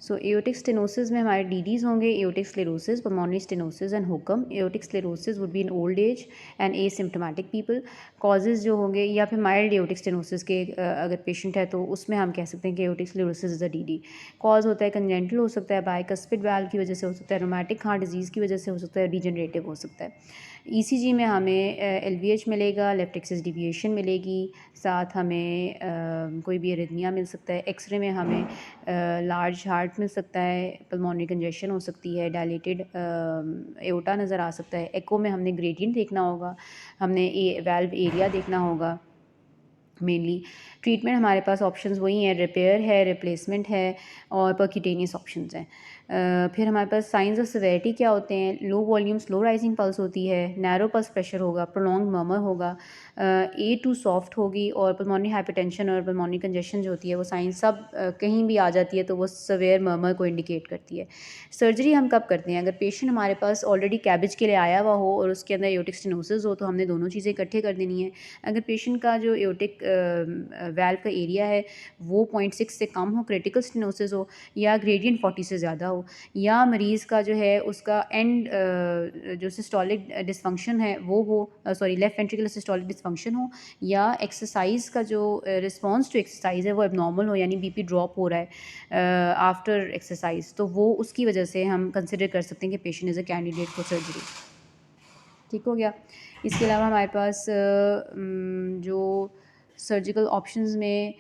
सो aortic stenosis में हमारे DDs होंगे aortic sclerosis, pulmonary stenosis and हुकम। Aortic sclerosis would be in old age and asymptomatic people. Causes जो होंगे या फिर माइल्ड एओर्टिक स्टेनोसिस के अगर पेशेंट है तो उसमें हम कह सकते हैं कि aortic sclerosis is a DD. Cause होता है कंजेंटल हो सकता है, बाइकस्पिड वाल्व की वजह से हो सकता है, रोमैटिक हार्ट डिजीज़ की वजह से हो सकता है, डिजनरेटिव हो सकता है। ईसीजी में हमें एलवीएच मिलेगा, लेफ्ट एक्सिस डिविएशन मिलेगी, साथ हमें कोई भी एरिथमिया मिल सकता है। एक्सरे में हमें लार्ज हार्ट मिल सकता है, पल्मोनरी कंजेशन हो सकती है, डायलेटेड एओर्टा नज़र आ सकता है। एको में हमने ग्रेडियंट देखना होगा, हमने वाल्व एरिया देखना होगा। मेनली ट्रीटमेंट हमारे पास ऑप्शंस वही हैं, रिपेयर है, रिप्लेसमेंट है और परक्यूटेनियस ऑप्शंस हैं। फिर हमारे पास साइंस ऑफ सिवियरिटी क्या होते हैं, low volume slow rising pulse होती है, नैरो पल्स प्रेशर होगा, प्रोलॉन्ग मर्मर होगा, ए टू सॉफ्ट होगी और पल्मोनरी हाइपरटेंशन और पल्मोनरी कंजेशन जो होती है वो साइंस सब कहीं भी आ जाती है तो वो सवेयर मर्मर को इंडिकेट करती है। सर्जरी हम कब करते हैं, अगर पेशेंट हमारे पास ऑलरेडी कैबेज के लिए आया हुआ हो और उसके अंदर एओर्टिक स्टेनोसिस हो तो हमने दोनों चीज़ें इकट्ठे कर देनी है। अगर पेशेंट का जो एओर्टिक वाल्व का एरिया है वो 0.6 से कम हो, क्रिटिकल स्टेनोसिस हो या ग्रेडियंट 40 से ज़्यादा हो, या मरीज़ का जो है उसका एंड जो सिस्टोलिक डिसफंक्शन है वो हो, sorry left ventricular systolic dysfunction हो, या एक्सरसाइज का जो रिस्पॉन्स टू एक्सरसाइज है वो एबनॉर्मल हो, यानी बीपी ड्रॉप हो रहा है आफ्टर एक्सरसाइज, तो वो उसकी वजह से हम कंसिडर कर सकते हैं कि patient is a candidate for surgery. ठीक हो गया। इसके अलावा हमारे पास जो सर्जिकल ऑप्शंस में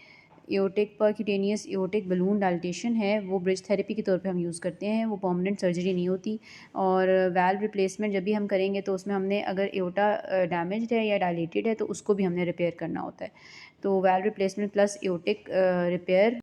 aortic percutaneous aortic balloon dilatation है वो ब्रिज थेरेपी के तौर पे हम यूज़ करते हैं, वो परमानेंट सर्जरी नहीं होती। और वाल्व रिप्लेसमेंट जब भी हम करेंगे तो उसमें हमने अगर एओर्टा डैमेज्ड है या डायलेटेड है तो उसको भी हमने रिपेयर करना होता है। तो valve replacement plus aortic repair